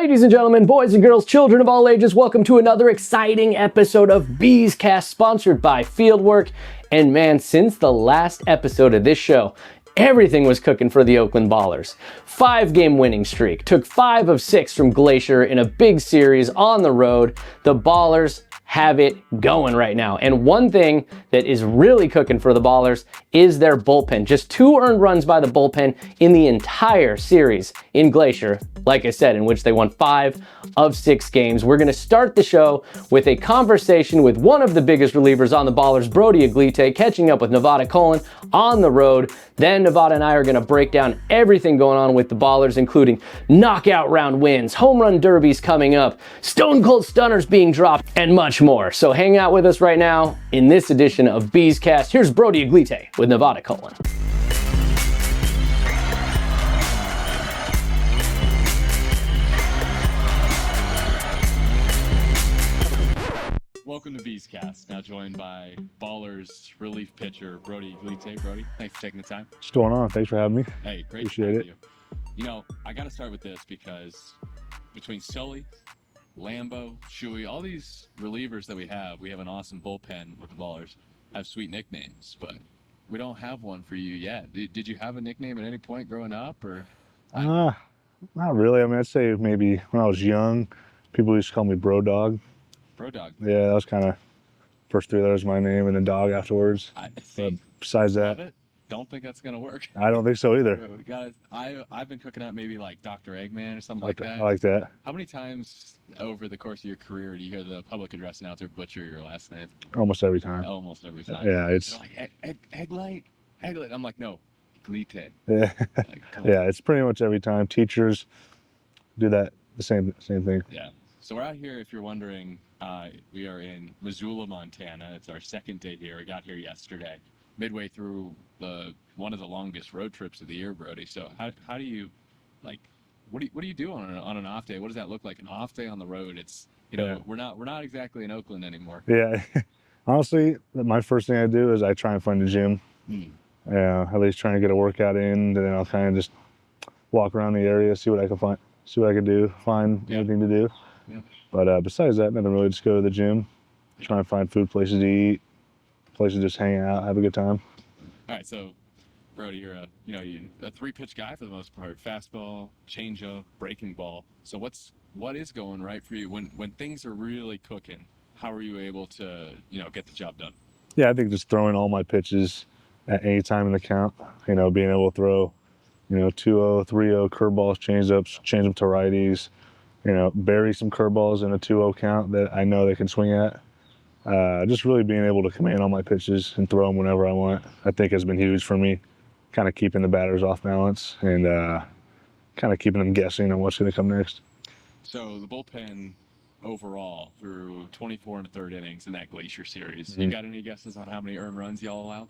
Ladies and gentlemen, boys and girls, children of all ages, welcome to another exciting episode of Bees Cast, sponsored by Fieldwork. And man, since the last episode of this show, everything was cooking for the Oakland Ballers. 5-game winning streak, took 5 of 6 from Glacier in a big series on the road. The Ballers have it going right now. And one thing that is really cooking for the Ballers is their bullpen. Just 2 earned runs by the bullpen in the entire series in Glacier, like I said, in which they won 5 of 6 games. We're gonna start the show with a conversation with one of the biggest relievers on the Ballers, Brody Eglite, catching up with Nevada Colin on the road. Then Nevada and I are gonna break down everything going on with the Ballers, including knockout round wins, home run derbies coming up, stone cold stunners being dropped, and much more. So hang out with us right now in this edition of Bees Cast. Here's Brody Eglite with Nevada Colin. Welcome to Bees Cast, now joined by Ballers relief pitcher Brody Eglite. Brody, thanks for taking the time. What's going on? Thanks for having me. Hey, great Appreciate to it. have you. You know, I got to start with this because between Sully, Lambo, Shuey, all these relievers that we have an awesome bullpen with the Ballers, have sweet nicknames, but we don't have one for you yet. Did you have a nickname at any point growing up, or? Not really. I mean, I'd say maybe when I was young, people used to call me Bro Dog. Bro Dog. Yeah, that was kind of first 3 letters of my name and then dog afterwards. But besides that, don't think that's gonna work. I don't think so either. I've been cooking up maybe like Dr. Eggman or something like that. I like that. How many times over the course of your career do you hear the public address announcer butcher your last name? Almost every time. Almost every time. Yeah, it's They're like Eglite. I'm like, no, Eglite. yeah, Like, yeah. It's pretty much every time. Teachers do that the same thing. Yeah. So we're out here. If you're wondering, we are in Missoula, Montana. It's our second day here. We got here yesterday, midway through one of the longest road trips of the year, Brody. So how do you, like, what do you do on an off day? What does that look like? An off day on the road? It's, you know, Yeah. we're not exactly in Oakland anymore. Yeah. Honestly, my first thing I do is I try and find a gym. At least trying to get a workout in, and then I'll kind of just walk around the area, see what I can find, see what I can do, find anything to do. Yeah. But besides that, nothing really. Just go to the gym, try and find food, places to eat, places to just hang out, have a good time. All right, so Brody, you're a 3-pitch guy for the most part: fastball, changeup, breaking ball. So what is going right for you when things are really cooking? How are you able to get the job done? Yeah, I think just throwing all my pitches at any time in the count. Being able to throw 2-0, 3-0 curveballs, changeups, change them to righties. Bury some curveballs in a 2-0 count that I know they can swing at. Just really being able to command all my pitches and throw them whenever I want, I think has been huge for me. Kind of keeping the batters off balance and kind of keeping them guessing on what's going to come next. So the bullpen overall through 24 and a third innings in that Glacier series, Mm-hmm. You got any guesses on how many earned runs y'all allowed?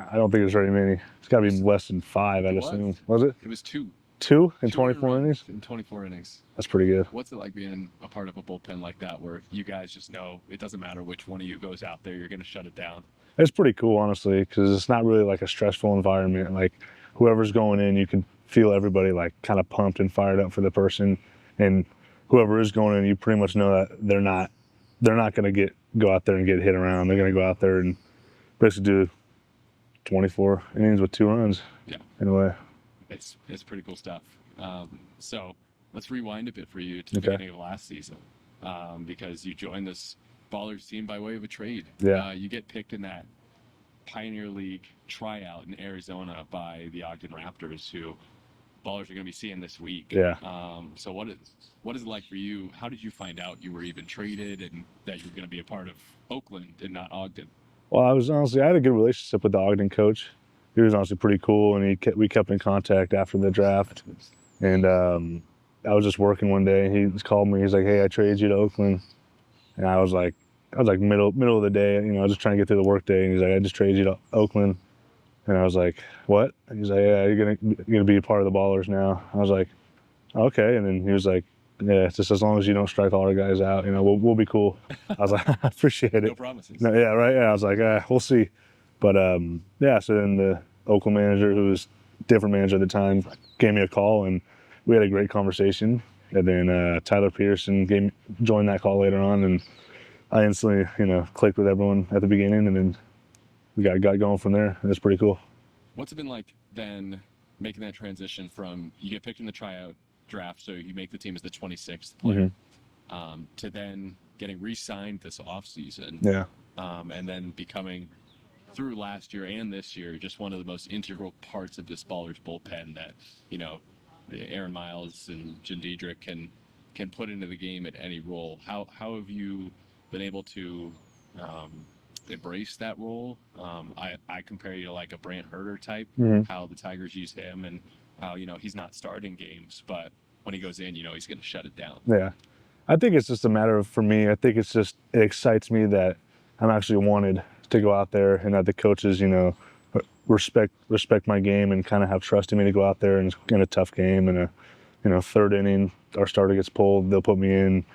I don't think there's very many. It's got to be less than 5, I'd assume. Was it? It was 2. 2 in 2 24 earned innings? runs in 24 innings. That's pretty good. What's it like being a part of a bullpen like that, where you guys just know it doesn't matter which one of you goes out there, you're going to shut it down? It's pretty cool, honestly, because it's not really like a stressful environment. Like whoever's going in, you can feel everybody like kind of pumped and fired up for the person, and whoever is going in, you pretty much know that they're not going to go out there and get hit around. They're going to go out there and basically do 24 innings with 2 runs. Yeah, in a way. It's pretty cool stuff. So let's rewind a bit for you to the beginning of last season, because you joined this Ballers team by way of a trade. Yeah. You get picked in that Pioneer League tryout in Arizona by the Ogden Raptors, who Ballers are going to be seeing this week. Yeah. So what is it like for you? How did you find out you were even traded and that you're going to be a part of Oakland and not Ogden? Well, I had a good relationship with the Ogden coach. He was honestly pretty cool, and we kept in contact after the draft. And I was just working one day, and he just called me. He's like, "Hey, I traded you to Oakland." And I was like middle of the day, I was just trying to get through the work day. And he's like, "I just traded you to Oakland." And I was like, "What?" And he's like, "Yeah, you're gonna be a part of the Ballers now." I was like, "Okay." And then he was like, "Yeah, it's just as long as you don't strike all our guys out, we'll be cool." I was like, "I appreciate it." No promises. No, yeah, right. Yeah, I was like, "We'll see." But yeah. So then the Oakland manager, who was a different manager at the time, gave me a call, and we had a great conversation. And then Tyler Pearson joined that call later on, and I instantly, clicked with everyone at the beginning, and then we got going from there. It was pretty cool. What's it been like then making that transition from you get picked in the tryout draft, so you make the team as the 26th player, to then getting re-signed this offseason, and then becoming, through last year and this year, just one of the most integral parts of this Ballers bullpen that, Aaron Miles and Jim Diedrich can put into the game at any role. How have you been able to embrace that role? I compare you to like a Brant Herter type, how the Tigers use him, and how, he's not starting games, but when he goes in, he's going to shut it down. Yeah. I think it's just a matter of, for me, I think it excites me that I'm actually wanted to go out there, and that the coaches, respect my game and kind of have trust in me to go out there and in a tough game, and third inning, our starter gets pulled, they'll put me in,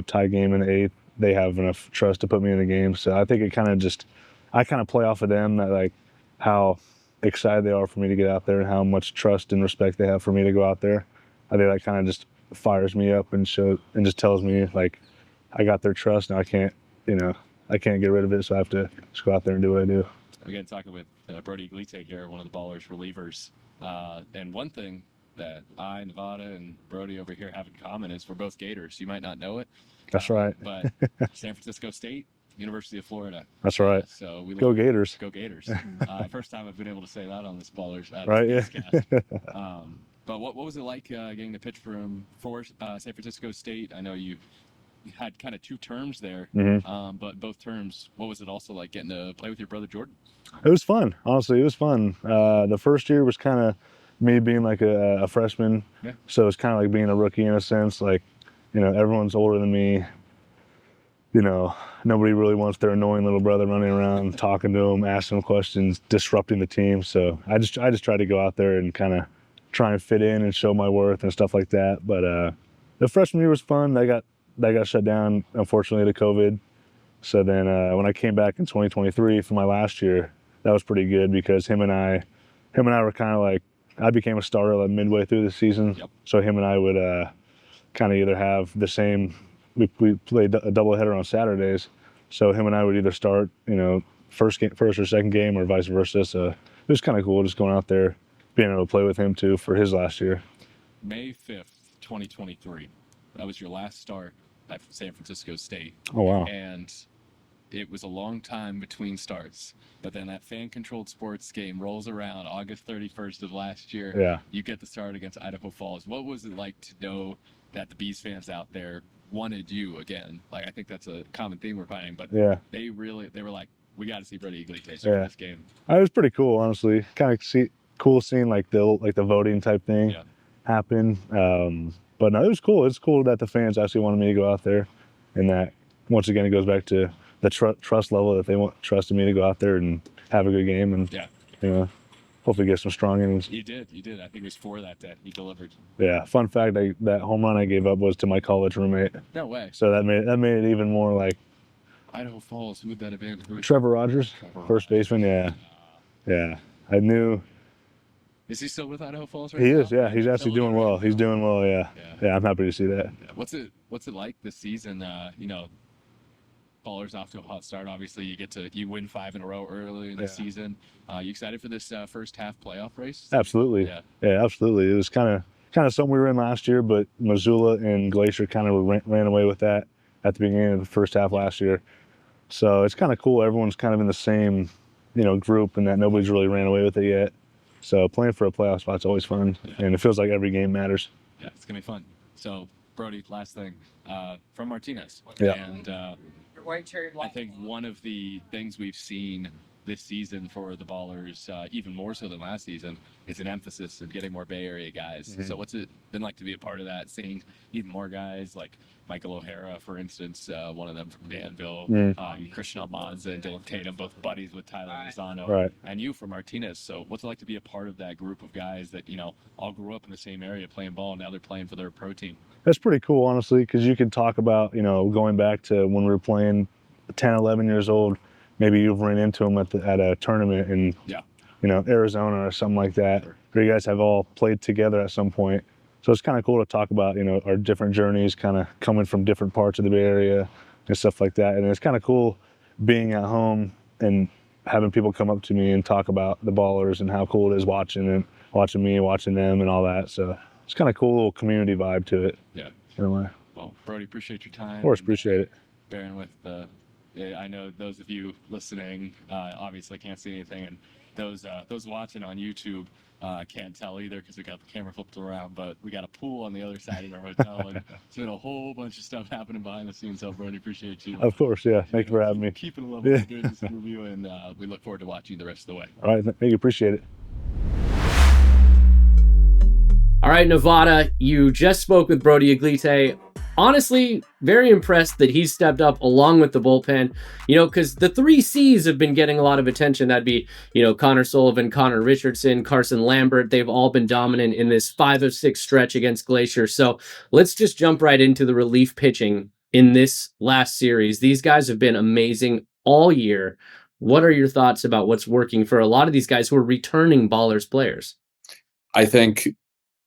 tie game in the eighth, they have enough trust to put me in the game. So I think I kind of play off of them, that like how excited they are for me to get out there and how much trust and respect they have for me to go out there. I think that kind of just fires me up and just tells me like I got their trust, and I can't get rid of it, so I have to just go out there and do what I do. Again, talking with Brody Eglite here, one of the Ballers relievers, and one thing that I, Nevada, and Brody over here have in common is we're both Gators. You might not know it. That's right. But San Francisco State, University of Florida. That's right. So we go Gators. Go Gators. First time I've been able to say that on this Ballers. Right. Yeah. But what was it like getting the pitch for San Francisco State? I know you had kind of two terms there, but both terms, what was it also like getting to play with your brother Jordan? It was fun. Honestly, it was fun. The first year was kind of me being like a freshman, so it was kind of like being a rookie in a sense. Like, everyone's older than me. Nobody really wants their annoying little brother running around, talking to him, asking him questions, disrupting the team. So I just tried to go out there and kind of try and fit in and show my worth and stuff like that. But the freshman year was fun. That got shut down, unfortunately, to COVID. So then when I came back in 2023 for my last year, that was pretty good, because him and I were kind of like, I became a starter like midway through the season. Yep. So him and I would kind of either have the same, we played a doubleheader on Saturdays. So him and I would either start, first or second game, or vice versa. So it was kind of cool just going out there, being able to play with him too for his last year. May 5th, 2023. That was your last start at San Francisco State. Oh, wow. And it was a long time between starts. But then that fan-controlled sports game rolls around August 31st of last year. Yeah. You get the start against Idaho Falls. What was it like to know that the Bees fans out there wanted you again? Like, I think that's a common theme we're finding. But they were like, we got to see Brody Eglite start this game. It was pretty cool, honestly. Kind of cool seeing like the voting type thing happen. But no, it was cool. It's cool that the fans actually wanted me to go out there, and that, once again, it goes back to the trust level that they trusted me to go out there and have a good game, and hopefully get some strong innings. You did. I think it was 4 that day. He delivered. Yeah. Fun fact: that home run I gave up was to my college roommate. No way. So that made it even more like. Idaho Falls. Who would that have been? Trevor Rogers, first baseman. Yeah. I knew. Is he still with Idaho Falls right now? He is, yeah. He's actually doing well. He's doing well, yeah. I'm happy to see that. Yeah. What's it like this season? Ballers off to a hot start. Obviously, you win 5 in a row early in the season. You excited for this first half playoff race? Absolutely. Yeah, absolutely. It was kind of something we were in last year, but Missoula and Glacier kind of ran away with that at the beginning of the first half last year. So it's kind of cool. Everyone's kind of in the same, group, and that nobody's really ran away with it yet. So playing for a playoff spot's always fun, and it feels like every game matters. Yeah, it's gonna be fun. So Brody, last thing from Martinez, and I think one of the things we've seen this season for the Ballers, even more so than last season, is an emphasis of getting more Bay Area guys. So what's it been like to be a part of that, seeing even more guys like Michael O'Hara, for instance, one of them from Danville, Christian Almanza and Dylan Tatum, both buddies with Tyler Lozano, and you from Martinez. So what's it like to be a part of that group of guys that, all grew up in the same area playing ball, and now they're playing for their pro team? That's pretty cool, honestly, because you can talk about, going back to when we were playing 10, 11 years old, maybe you've run into them at a tournament in, Arizona or something like that, where you guys have all played together at some point. So it's kind of cool to talk about, our different journeys, kind of coming from different parts of the Bay Area and stuff like that. And it's kind of cool being at home and having people come up to me and talk about the Ballers and how cool it is watching me, watching them and all that. So it's kind of cool little community vibe to it. Yeah. In a way. Well, Brody, appreciate your time. Of course, appreciate it. Bearing with I know those of you listening obviously can't see anything, and those watching on YouTube can't tell either because we got the camera flipped around, but we got a pool on the other side of our hotel, and there's been a whole bunch of stuff happening behind the scenes. So, Brody, appreciate you. Of course, yeah. Thank you for having me. Keeping a level during this interview, and we look forward to watching you the rest of the way. All right, thank you. Appreciate it. All right, Nevada, you just spoke with Brody Eglite. Honestly, very impressed that he's stepped up along with the bullpen, because the 3 C's have been getting a lot of attention. That'd be, Connor Sullivan, Connor Richardson, Carson Lambert. They've all been dominant in this 5 of 6 stretch against Glacier. So let's just jump right into the relief pitching in this last series. These guys have been amazing all year. What are your thoughts about what's working for a lot of these guys who are returning Ballers players? I think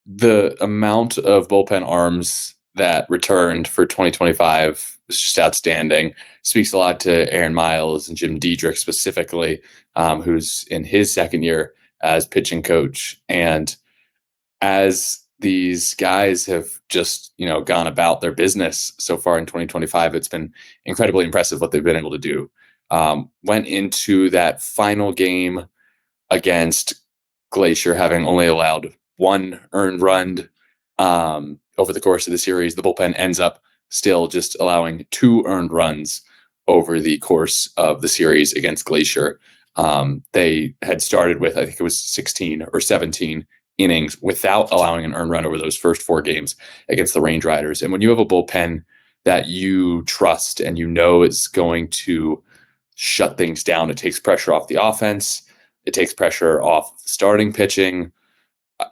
the amount of bullpen arms that returned for 2025 is just outstanding. Speaks a lot to Aaron Miles and Jim Diedrich specifically, who's in his second year as pitching coach. And as these guys have just, gone about their business so far in 2025, it's been incredibly impressive what they've been able to do. Went into that final game against Glacier having only allowed 1 earned run over the course of the series. The bullpen ends up still just allowing 2 earned runs over the course of the series against Glacier. They had started with, I think it was 16 or 17 innings without allowing an earned run over those first 4 games against the Range Riders. And when you have a bullpen that you trust and is going to shut things down, it takes pressure off the offense. It takes pressure off starting pitching.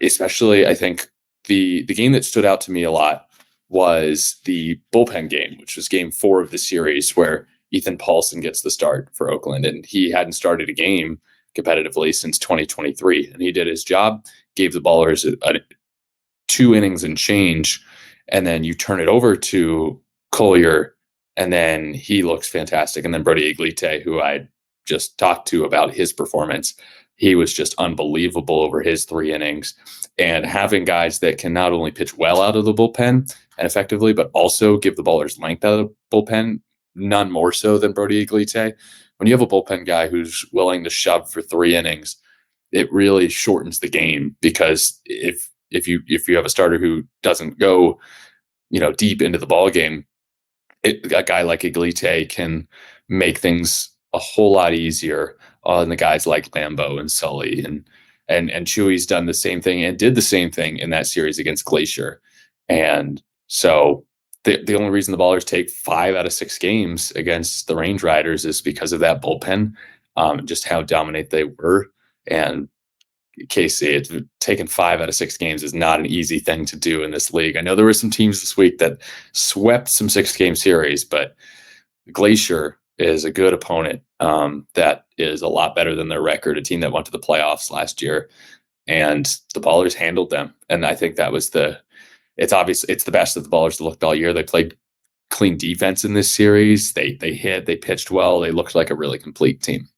Especially, I think the game that stood out to me a lot was the bullpen game, which was game 4 of the series, where Ethan Paulson gets the start for Oakland. And he hadn't started a game competitively since 2023. And he did his job, gave the Ballers 2 innings and change. And then you turn it over to Collier, and then he looks fantastic. And then Brody Eglite, who I just talked to about his performance, he was just unbelievable over his 3 innings. And having guys that can not only pitch well out of the bullpen and effectively, but also give the Ballers length out of the bullpen, none more so than Brody Eglite. When you have a bullpen guy who's willing to shove for 3 innings, it really shortens the game, because if you have a starter who doesn't go, deep into the ball game, a guy like Eglite can make things a whole lot easier on the guys like Lambo and Sully, and Chewy's done the same thing and did the same thing in that series against Glacier. And so the only reason the Ballers take 5 out of 6 games against the Range Riders is because of that bullpen, just how dominant they were. And Casey, it's taking 5 out of 6 games is not an easy thing to do in this league. I know there were some teams this week that swept some 6-game series, but Glacier is a good opponent that is a lot better than their record, a team that went to the playoffs last year, and the Ballers handled them. And I think that was it's obvious it's the best that the Ballers looked all year. They played clean defense in this series. They hit, they pitched well. They looked like a really complete team.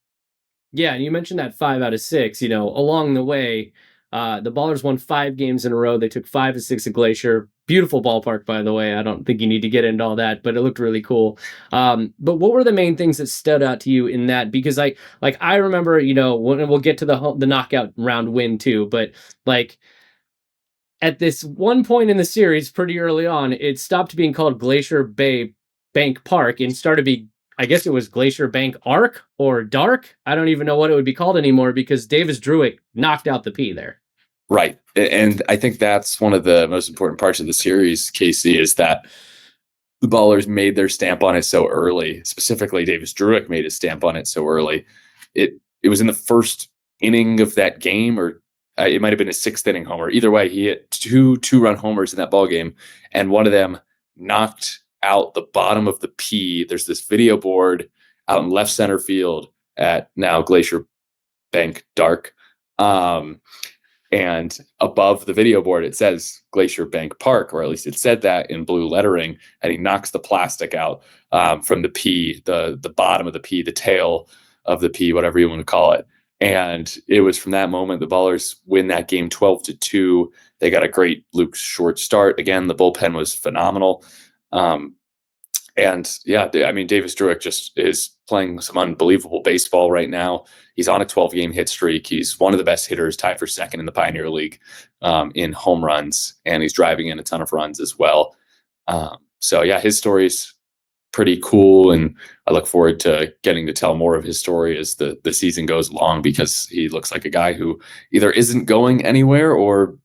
Yeah, and you mentioned that 5 out of 6, along the way, the Ballers won 5 games in a row. They took 5 of 6 at Glacier. Beautiful ballpark, by the way. I don't think you need to get into all that, but it looked really cool. But what were the main things that stood out to you in that? Because I remember, when we'll get to the knockout round win too, but at this one point in the series, pretty early on, it stopped being called Glacier Bay Bank Park and started being, I guess it was Glacier Bank Arc or Dark. I don't even know what it would be called anymore, because Davis Drewick knocked out the P there. Right. And I think that's one of the most important parts of the series, Casey, is that the Ballers made their stamp on it so early. Specifically, Davis Drewick made his stamp on it so early. It was in the first inning of that game, or it might have been a 6th inning homer. Either way, he hit 2 2-run homers in that ball game, and one of them knocked out the bottom of the P. There's this video board out in left center field at now Glacier Bank Dark. And above the video board, it says Glacier Bank Park, or at least it said that in blue lettering. And he knocks the plastic out from the P, the bottom of the P, the tail of the P, whatever you want to call it. And it was from that moment the Ballers win that game 12-2. They got a great Luke Short start. Again, the bullpen was phenomenal. And yeah, I mean, Davis Drewick just is playing some unbelievable baseball right now. He's on a 12-game hit streak. He's one of the best hitters, tied for second in the Pioneer League in home runs, and he's driving in a ton of runs as well. So yeah, his story's pretty cool, and I look forward to getting to tell more of his story as the season goes along, because he looks like a guy who either isn't going anywhere or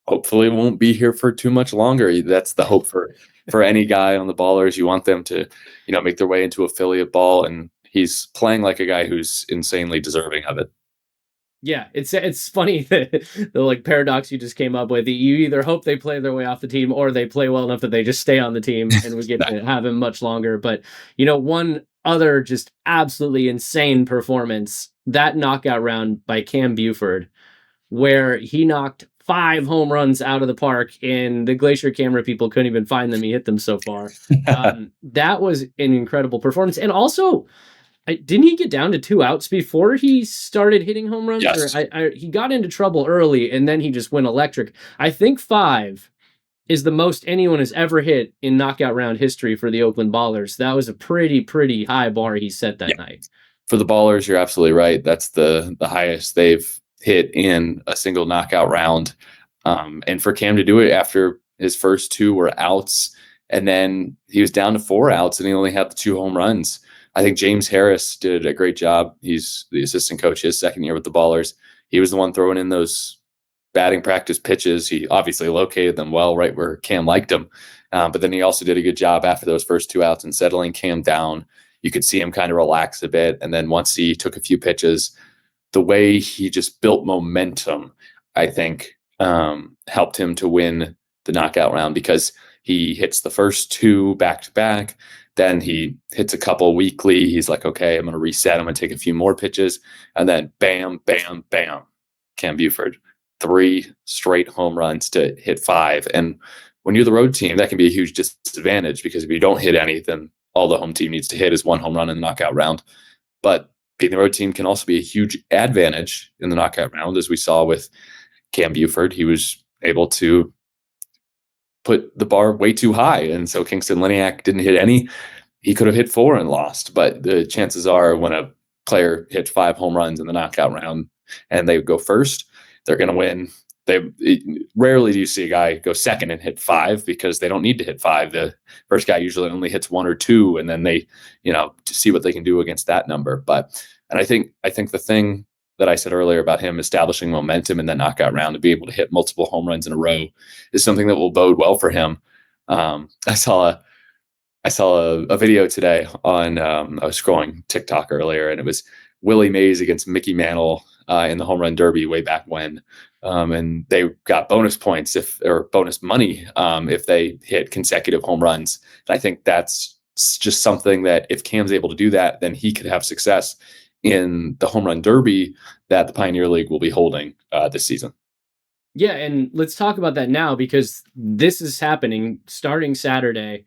hopefully won't be here for too much longer. That's the hope for any guy on the Ballers. You want them to, make their way into affiliate ball, and he's playing like a guy who's insanely deserving of it. Yeah, it's funny the like paradox you just came up with. You either hope they play their way off the team, or they play well enough that they just stay on the team and we get to have him much longer. But one other just absolutely insane performance, that knockout round by Cam Buford, where he knocked 5 home runs out of the park, and the Glacier camera people couldn't even find them. He hit them so far. That was an incredible performance. And also, didn't he get down to 2 outs before he started hitting home runs? Yes. Or he got into trouble early, and then he just went electric. I think 5 is the most anyone has ever hit in knockout round history for the Oakland Ballers. That was a pretty high bar he set that night. For the Ballers, you're absolutely right. That's the highest they've hit in a single knockout round. And for Cam to do it after his first 2 were outs, and then he was down to 4 outs, and he only had the 2 home runs. I think James Harris did a great job. He's the assistant coach his second year with the Ballers. He was the one throwing in those batting practice pitches. He obviously located them well right where Cam liked them. But then he also did a good job after those first 2 outs and settling Cam down. You could see him kind of relax a bit. And then once he took a few pitches, the way he just built momentum, I think, helped him to win the knockout round, because he hits the first 2 back-to-back. Then he hits a couple weekly. He's like, okay, I'm going to reset. I'm going to take a few more pitches. And then bam, bam, bam, Cam Buford, 3 straight home runs to hit 5. And when you're the road team, that can be a huge disadvantage, because if you don't hit any, then all the home team needs to hit is 1 home run in the knockout round. But being the road team can also be a huge advantage in the knockout round, as we saw with Cam Buford. He was able to put the bar way too high, and so Kingston Liniak didn't hit any. He could have hit 4 and lost, but the chances are when a player hits 5 home runs in the knockout round and they go first, they're going to win. Rarely do you see a guy go second and hit 5, because they don't need to hit 5. The first guy usually only hits 1 or 2, and then they, to see what they can do against that number. And I think the thing that I said earlier about him establishing momentum in the knockout round, to be able to hit multiple home runs in a row, is something that will bode well for him. I saw a video today on, I was scrolling TikTok earlier, and it was Willie Mays against Mickey Mantle in the home run derby way back when. And they got bonus points or bonus money if they hit consecutive home runs. And I think that's just something that if Cam's able to do that, then he could have success in the home run derby that the Pioneer League will be holding this season. Yeah, and let's talk about that now, because this is happening starting Saturday.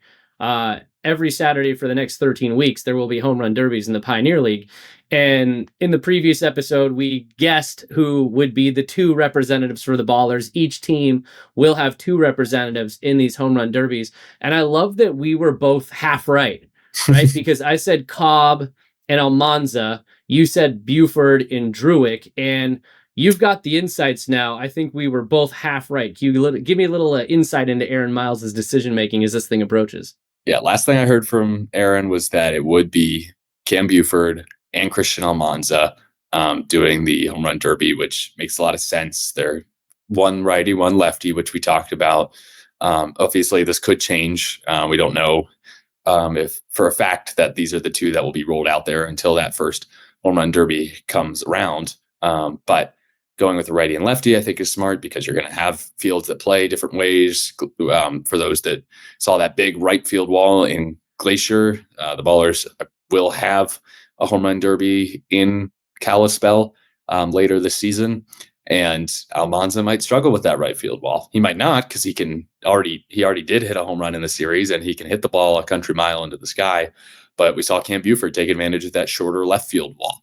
Every Saturday for the next 13 weeks, there will be home run derbies in the Pioneer League. And in the previous episode, we guessed who would be the 2 representatives for the Ballers. Each team will have 2 representatives in these home run derbies. And I love that we were both half right? Because I said Cobb and Almanza. You said Buford and Drewick, and you've got the insights now. I think we were both half right. Can you give me a little insight into Aaron Miles' decision-making as this thing approaches? Yeah, last thing I heard from Aaron was that it would be Cam Buford and Christian Almanza doing the home run derby, which makes a lot of sense. They're one righty, one lefty, which we talked about. Obviously, this could change. We don't know if for a fact that these are the 2 that will be rolled out there until that first home run derby comes around. But going with the righty and lefty, I think, is smart, because you're going to have fields that play different ways. For those that saw that big right field wall in Glacier, the Ballers will have a home run derby in Kalispell later this season. And Almanza might struggle with that right field wall. He might not, because he already did hit a home run in the series, and he can hit the ball a country mile into the sky. But we saw Cam Buford take advantage of that shorter left field wall.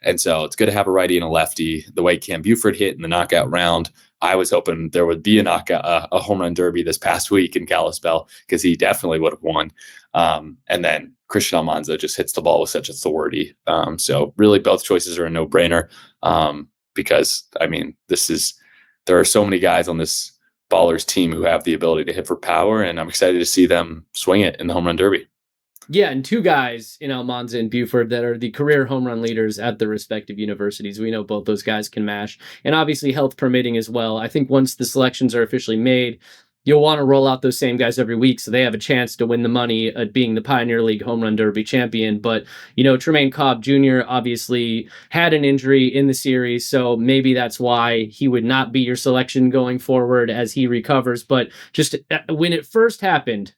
And so it's good to have a righty and a lefty. The way Cam Buford hit in the knockout round, I was hoping there would be a home run derby this past week in Kalispell, because he definitely would have won. And then Christian Almanza just hits the ball with such authority. So really both choices are a no-brainer, because, I mean, there are so many guys on this Ballers team who have the ability to hit for power, and I'm excited to see them swing it in the home run derby. Yeah, and two guys in Almanza and Buford that are the career home run leaders at their respective universities. We know both those guys can mash, and obviously health permitting as well. I think once the selections are officially made, you'll want to roll out those same guys every week so they have a chance to win the money at being the Pioneer League Home Run Derby champion. But, Tremaine Cobb Jr. obviously had an injury in the series, so maybe that's why he would not be your selection going forward as he recovers. But just when it first happened,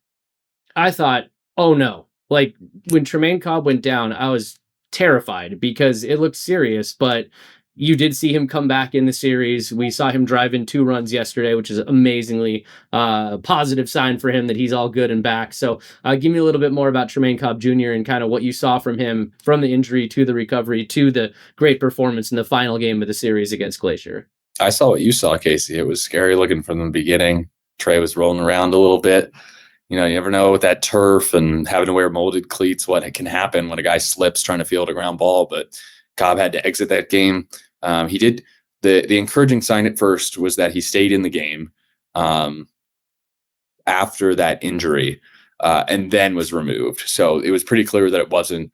I thought, oh no. Like, when Tremaine Cobb went down, I was terrified because it looked serious, but you did see him come back in the series. We saw him drive in 2 runs yesterday, which is amazingly positive sign for him that he's all good and back. So give me a little bit more about Tremaine Cobb Jr. and kind of what you saw from him from the injury to the recovery to the great performance in the final game of the series against Glacier. I saw what you saw, Casey. It was scary looking from the beginning. Trey was rolling around a little bit. You never know with that turf and having to wear molded cleats, what can happen when a guy slips trying to field a ground ball. But Cobb had to exit that game. He did. The encouraging sign at first was that he stayed in the game after that injury and then was removed. So it was pretty clear that it wasn't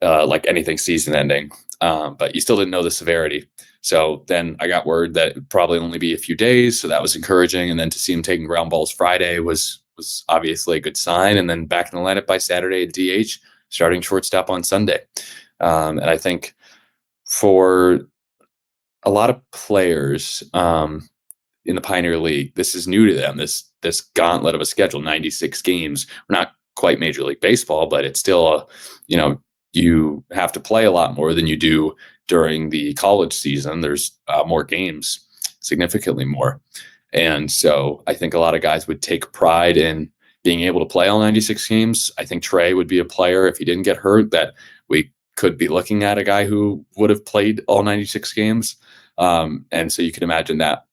like anything season ending, but you still didn't know the severity. So then I got word that it'd probably only be a few days. So that was encouraging. And then to see him taking ground balls Friday was obviously a good sign. And then back in the lineup by Saturday at DH, starting shortstop on Sunday. And I think for a lot of players in the Pioneer League, this is new to them, this gauntlet of a schedule, 96 games. We're not quite Major League Baseball, but it's still, you have to play a lot more than you do during the college season. There's more games, significantly more. And so I think a lot of guys would take pride in being able to play all 96 games. I think Trey would be a player, if he didn't get hurt, that we could be looking at a guy who would have played all 96 games. And so you can imagine that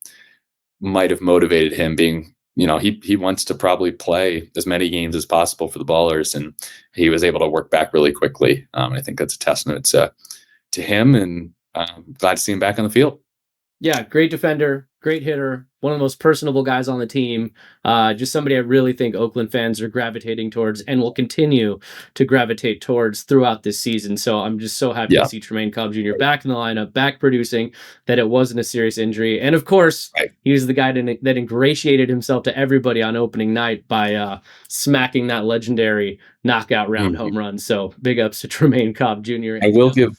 might have motivated him being, he wants to probably play as many games as possible for the Ballers, and he was able to work back really quickly. I think that's a testament to him, and glad to see him back on the field. Yeah, great defender, great hitter, one of the most personable guys on the team. Just somebody I really think Oakland fans are gravitating towards and will continue to gravitate towards throughout this season. So I'm just so happy to see Tremaine Cobb Jr. back in the lineup, back producing, that it wasn't a serious injury. And of course, he was the guy that ingratiated himself to everybody on opening night by smacking that legendary knockout round home run. So big ups to Tremaine Cobb Jr. I will give...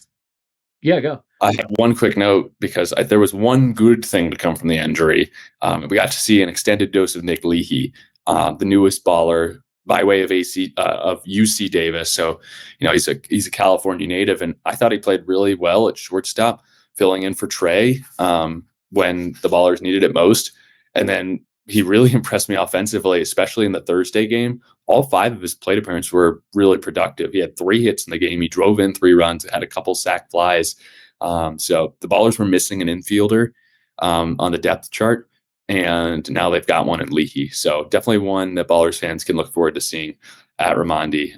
Yeah, go. I have one quick note, because there was one good thing to come from the injury. We got to see an extended dose of Nick Leahey, the newest baller by way of UC Davis. So, he's a California native, and I thought he played really well at shortstop, filling in for Trey when the Ballers needed it most. And then he really impressed me offensively, especially in the Thursday game. All 5 of his plate appearances were really productive. He had 3 hits in the game. He drove in 3 runs, had a couple sac flies. So the Ballers were missing an infielder on the depth chart, and now they've got one in Leahey. So definitely one that Ballers fans can look forward to seeing at Raimondi.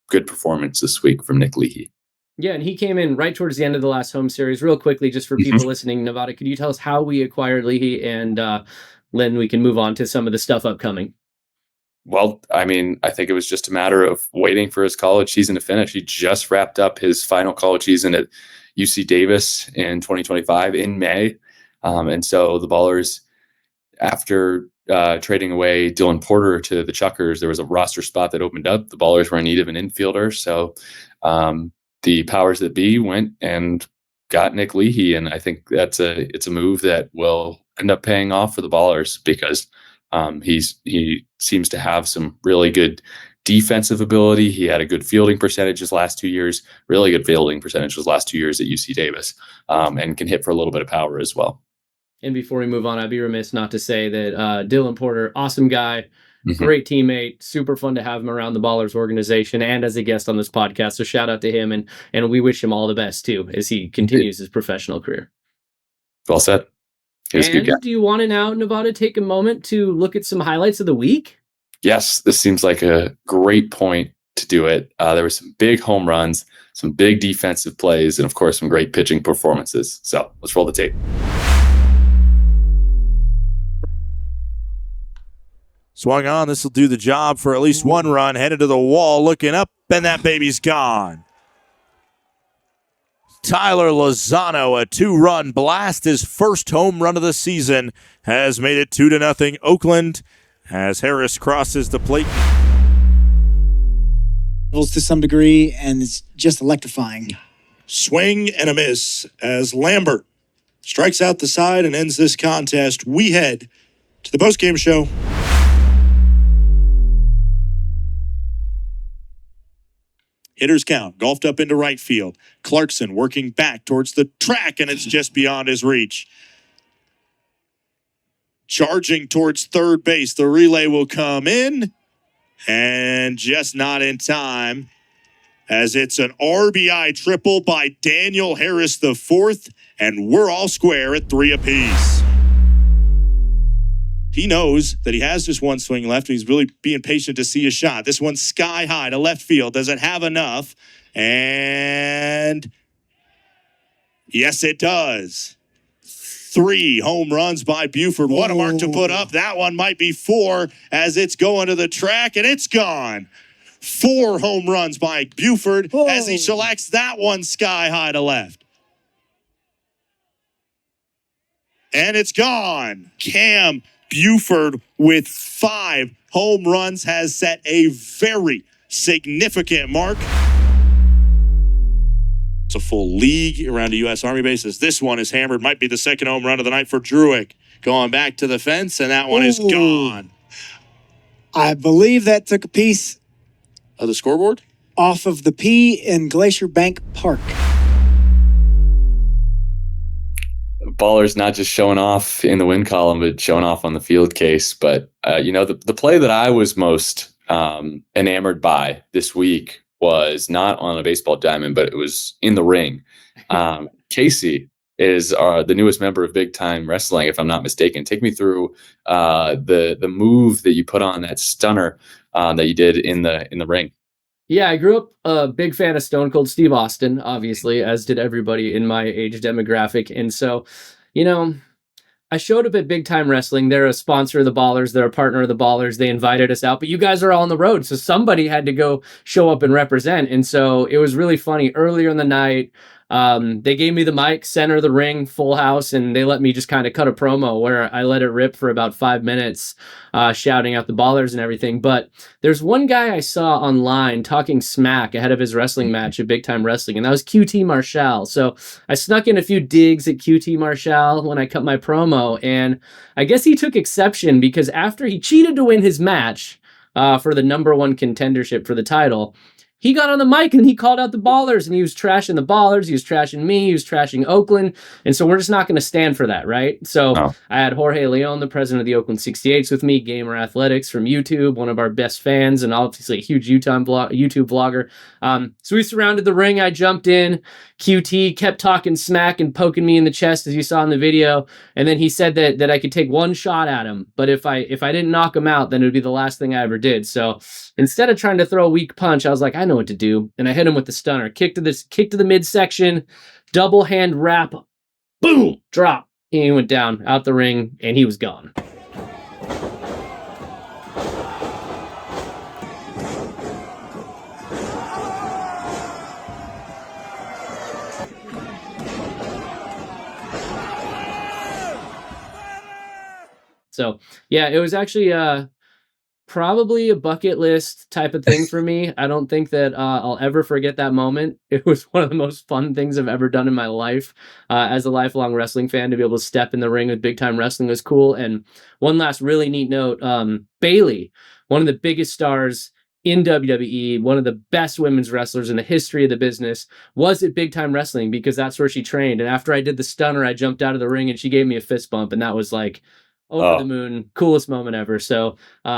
Good performance this week from Nick Leahey. Yeah, and he came in right towards the end of the last home series. Real quickly, just for people listening, Nevada, could you tell us how we acquired Leahey, and then we can move on to some of the stuff upcoming? Well, I think it was just a matter of waiting for his college season to finish. He just wrapped up his final college season at UC Davis in 2025 in May. And so the Ballers, after trading away Dylan Porter to the Chuckers, there was a roster spot that opened up. The Ballers were in need of an infielder. So the powers that be went and got Nick Leahey. And I think it's a move that will end up paying off for the Ballers, because he seems to have some really good defensive ability. He had a good fielding percentage his last 2 years, really good fielding percentage his last 2 years at UC Davis, and can hit for a little bit of power as well. And before we move on, I'd be remiss not to say that Dylan Porter, awesome guy, great teammate, super fun to have him around the Ballers organization and as a guest on this podcast. So shout out to him, and we wish him all the best too as he continues his professional career. Well said. And do you want to now, Nevada, take a moment to look at some highlights of the week? Yes, this seems like a great point to do it. There were some big home runs, some big defensive plays, and of course, some great pitching performances. So let's roll the tape. Swung on. This will do the job for at least one run. Headed to the wall, looking up, and that baby's gone. Tyler Lozano, a 2-run blast, his first home run of the season, has made it 2-0 Oakland as Harris crosses the plate. To some degree, and it's just electrifying. Swing and a miss as Lambert strikes out the side and ends this contest. We head to the postgame show. Hitters count, golfed up into right field. Clarkson working back towards the track, and it's just beyond his reach. Charging towards third base. The relay will come in, and just not in time, as it's an RBI triple by Daniel Harris IV, and we're all square at 3 apiece. He knows that he has just one swing left, and he's really being patient to see a shot. This one's sky high to left field. Does it have enough? And yes, it does. 3 home runs by Buford. What a mark to put up. That one might be 4 as it's going to the track, and it's gone. 4 home runs by Buford as he selects that one sky high to left. And it's gone. Cam Buford with 5 home runs has set a very significant mark. It's a full league around a U.S. Army base. As this one is hammered, might be the second home run of the night for Drewick. Going back to the fence, and that one is gone. I believe that took a piece Of the scoreboard? off of the P in Glacier Bank Park. Ballers not just showing off in the win column, but showing off on the field case. But, the play that I was most enamored by this week was not on a baseball diamond, but it was in the ring. Casey is the newest member of Big Time Wrestling, if I'm not mistaken. Take me through the move that you put on, that stunner that you did in the ring. Yeah, I grew up a big fan of Stone Cold Steve Austin, obviously, as did everybody in my age demographic. And so, I showed up at Big Time Wrestling. They're a sponsor of the Ballers. They're a partner of the Ballers. They invited us out, but you guys are all on the road. So somebody had to go show up and represent. And so it was really funny. Earlier in the night, they gave me the mic, center of the ring, full house, and they let me just kind of cut a promo where I let it rip for about 5 minutes, shouting out the Ballers and everything. But there's one guy I saw online talking smack ahead of his wrestling match at Big Time Wrestling, and that was QT Marshall. So I snuck in a few digs at QT Marshall when I cut my promo, and I guess he took exception because after he cheated to win his match for the #1 contendership for the title, he got on the mic and he called out the Ballers, and he was trashing the Ballers. He was trashing me. He was trashing Oakland. And so we're just not going to stand for that, right? So I had Jorge Leon, the president of the Oakland 68s, with me, Gamer Athletics from YouTube, one of our best fans, and obviously a huge YouTube vlogger. So we surrounded the ring. I jumped in. QT kept talking smack and poking me in the chest, as you saw in the video. And then he said that I could take one shot at him, but if I didn't knock him out, then it would be the last thing I ever did. So instead of trying to throw a weak punch, I was like, I know what to do. And I hit him with the stunner. Kick to the midsection, double hand wrap, boom, drop. He went down out the ring, and he was gone. So yeah, it was actually probably a bucket list type of thing for me. I don't think that I'll ever forget that moment. It was one of the most fun things I've ever done in my life. As a lifelong wrestling fan, to be able to step in the ring with Big Time Wrestling was cool. And one last really neat note, Bailey, one of the biggest stars in WWE, one of the best women's wrestlers in the history of the business, was at Big Time Wrestling because that's where she trained. And after I did the stunner, I jumped out of the ring and she gave me a fist bump. And that was like over the moon, coolest moment ever. So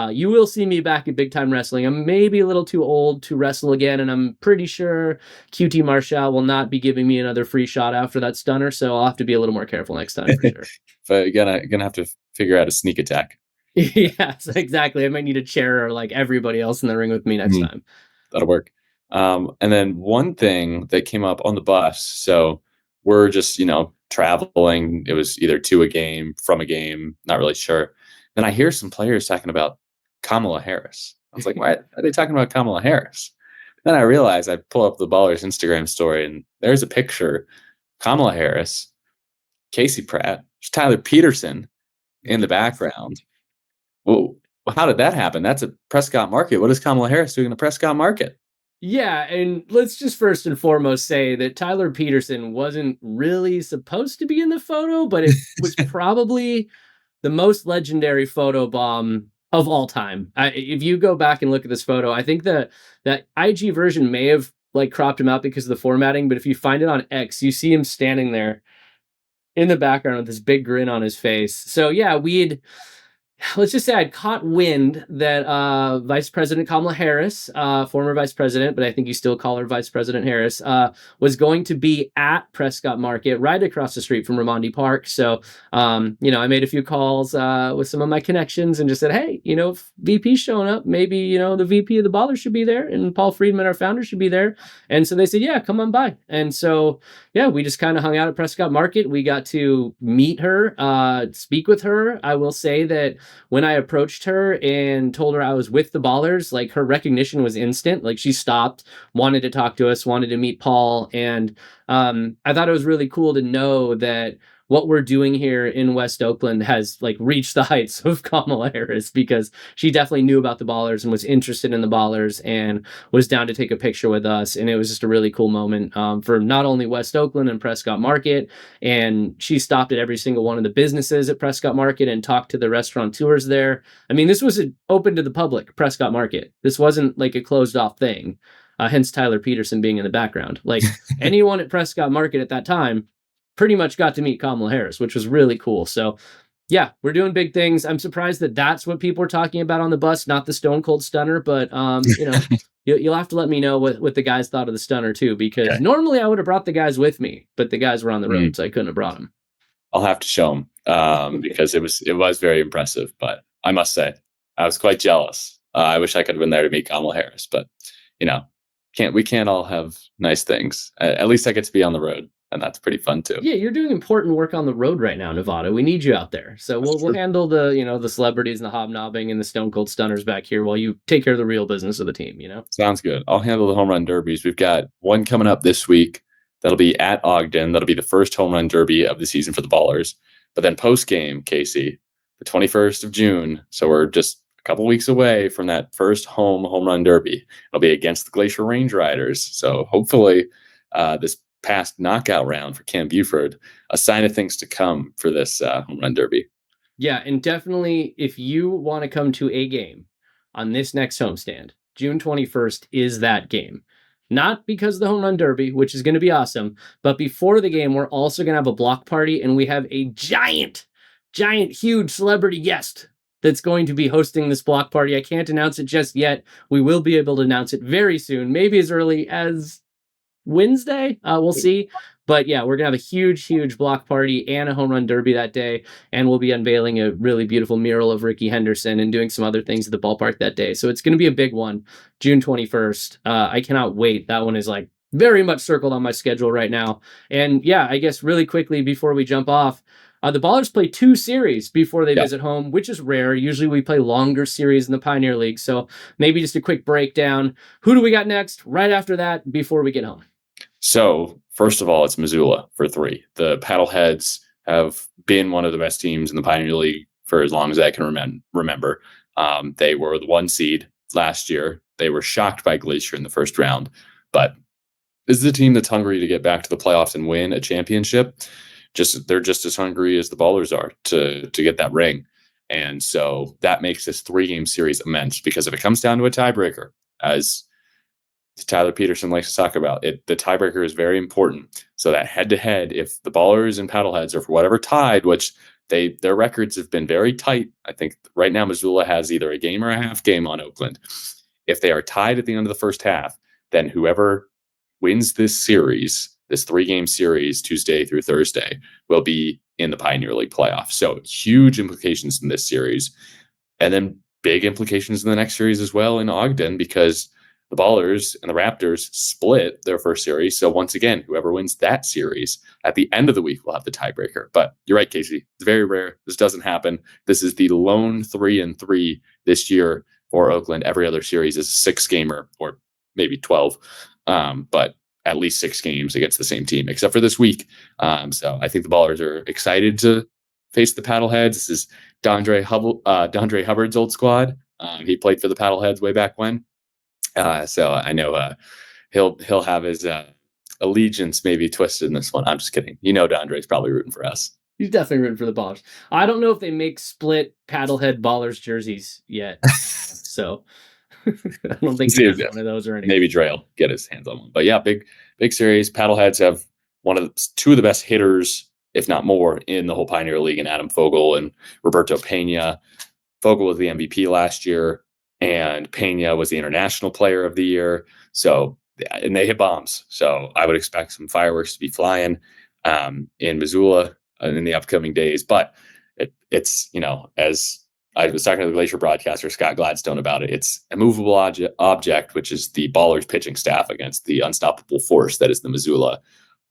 you will see me back at Big Time Wrestling. I'm maybe a little too old to wrestle again. And I'm pretty sure QT Marshall will not be giving me another free shot after that stunner. So I'll have to be a little more careful next time for sure. But you're gonna have to figure out a sneak attack. Yes, exactly. I might need a chair or like everybody else in the ring with me next time. That'll work. And then one thing that came up on the bus, so we're just, traveling. It was either to a game, from a game, not really sure. Then I hear some players talking about Kamala Harris. I was like, why are they talking about Kamala Harris? Then I realized I pull up the Ballers Instagram story and there's a picture, Kamala Harris, Casey Pratt, there's Tyler Peterson in the background. Well, how did that happen? That's a Prescott market. What is Kamala Harris doing in the Prescott market? Yeah, and let's just first and foremost say that Tyler Peterson wasn't really supposed to be in the photo, but it was probably the most legendary photo bomb of all time. If you go back and look at this photo, I think that IG version may have like cropped him out because of the formatting, but if you find it on X, you see him standing there in the background with this big grin on his face. So yeah, let's just say I'd caught wind that Vice President Kamala Harris, former vice president, but I think you still call her Vice President Harris, was going to be at Prescott Market right across the street from Ramondi Park. So, I made a few calls with some of my connections and just said, hey, if VP's showing up, maybe, the VP of the Ballers should be there and Paul Friedman, our founder, should be there. And so they said, yeah, come on by. And so, yeah, we just kind of hung out at Prescott Market. We got to meet her, speak with her. I will say that when I approached her and told her I was with the Ballers, like her recognition was instant. Like she stopped, wanted to talk to us, wanted to meet Paul. And I thought it was really cool to know that what we're doing here in West Oakland has like reached the heights of Kamala Harris, because she definitely knew about the Ballers and was interested in the Ballers and was down to take a picture with us. And it was just a really cool moment for not only West Oakland and Prescott Market. And she stopped at every single one of the businesses at Prescott Market and talked to the restaurateurs there. I mean, this was open to the public, Prescott Market. This wasn't like a closed off thing. Hence Tyler Peterson being in the background. Like anyone at Prescott Market at that time pretty much got to meet Kamala Harris, which was really cool. So yeah, we're doing big things. I'm surprised that that's what people are talking about on the bus, not the Stone Cold Stunner, but you'll have to let me know what the guys thought of the Stunner too, because normally I would have brought the guys with me, but the guys were on the road, so I couldn't have brought them. I'll have to show them because it was very impressive, but I must say I was quite jealous. I wish I could have been there to meet Kamala Harris, but we can't all have nice things. At least I get to be on the road. And that's pretty fun too. Yeah, you're doing important work on the road right now, Nevada. We need you out there. So we'll handle the the celebrities and the hobnobbing and the Stone Cold Stunners back here while you take care of the real business of the team, Sounds good. I'll handle the home run derbies. We've got one coming up this week. That'll be at Ogden. That'll be the first home run derby of the season for the Ballers. But then post game, Casey, the 21st of June. So we're just a couple weeks away from that first home run derby. It'll be against the Glacier Range Riders. So hopefully this past knockout round for Cam Buford, a sign of things to come for this home run derby. Yeah, and definitely if you want to come to a game on this next homestand, June 21st is that game. Not because of the home run derby, which is going to be awesome, but before the game, we're also going to have a block party, and we have a giant, huge celebrity guest that's going to be hosting this block party. I can't announce it just yet. We will be able to announce it very soon, maybe as early as Wednesday. We'll see. But yeah, we're going to have a huge block party and a home run derby that day. And we'll be unveiling a really beautiful mural of Ricky Henderson and doing some other things at the ballpark that day. So it's going to be a big one, June 21st. I cannot wait. That one is like very much circled on my schedule right now. And yeah, I guess really quickly before we jump off, the Ballers play 2 series before they visit home, which is rare. Usually we play longer series in the Pioneer League. So maybe just a quick breakdown. Who do we got next right after that before we get home? So first of all, it's Missoula for 3. The PaddleHeads have been one of the best teams in the Pioneer League for as long as I can remember. They were the 1 seed last year. They were shocked by Glacier in the first round, but this is a team that's hungry to get back to the playoffs and win a championship. They're just as hungry as the Ballers are to get that ring. And so that makes this 3-game series immense, because if it comes down to a tiebreaker, as Tyler Peterson likes to talk about, the tiebreaker is very important. So that head-to-head, if the Ballers and Paddleheads are for whatever tied, which their records have been very tight. I think right now Missoula has either a game or a half game on Oakland. If they are tied at the end of the first half, then whoever wins this series, this 3-game series, Tuesday through Thursday, will be in the Pioneer League playoff. So huge implications in this series. And then big implications in the next series as well in Ogden, because the Ballers and the Raptors split their first series. So once again, whoever wins that series at the end of the week will have the tiebreaker. But you're right, Casey. It's very rare. This doesn't happen. This is the lone 3-3 this year for Oakland. Every other series is a 6-gamer or maybe 12, but at least 6 games against the same team, except for this week. So I think the Ballers are excited to face the Paddleheads. This is Dondre Hubbard's old squad. He played for the Paddleheads way back when. So I know he'll have his allegiance maybe twisted in this one. I'm just kidding. Dondre's probably rooting for us. He's definitely rooting for the Ballers. I don't know if they make split Paddlehead Ballers jerseys yet. So I don't think he has one of those or anything. Maybe Dre will get his hands on one. But yeah, big series. Paddleheads have two of the best hitters, if not more, in the whole Pioneer League, and Adam Fogel and Roberto Pena. Fogel was the MVP last year, and Pena was the International Player of the Year. So, and they hit bombs. So I would expect some fireworks to be flying in Missoula in the upcoming days. But it's, as I was talking to the Glacier broadcaster, Scott Gladstone, about it, it's a movable object, which is the Ballers pitching staff against the unstoppable force that is the Missoula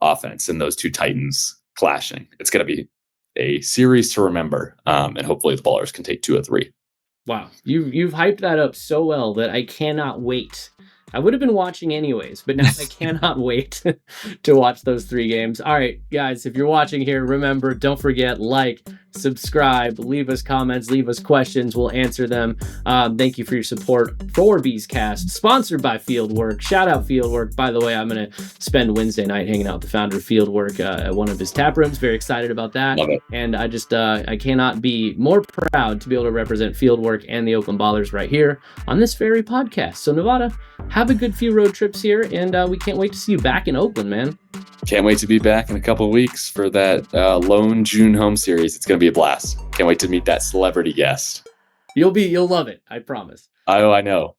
offense, and those two titans clashing. It's going to be a series to remember, and hopefully the Ballers can take 2 of 3. Wow, you've hyped that up so well that I cannot wait. I would have been watching anyways, but now I cannot wait to watch those 3 games. All right, guys, if you're watching here, remember, don't forget, like, subscribe, leave us comments, leave us questions. We'll answer them. Thank you for your support for Bees Cast, sponsored by Fieldwork. Shout out Fieldwork. By the way, I'm going to spend Wednesday night hanging out with the founder of Fieldwork at one of his tap rooms. Very excited about that. Love it. And I just, I cannot be more proud to be able to represent Fieldwork and the Oakland Ballers right here on this very podcast. So Nevada, have a good few road trips here, and we can't wait to see you back in Oakland, man. Can't wait to be back in a couple of weeks for that lone June home series. It's going to be a blast. Can't wait to meet that celebrity guest. You'll love it. I promise. Oh, I know.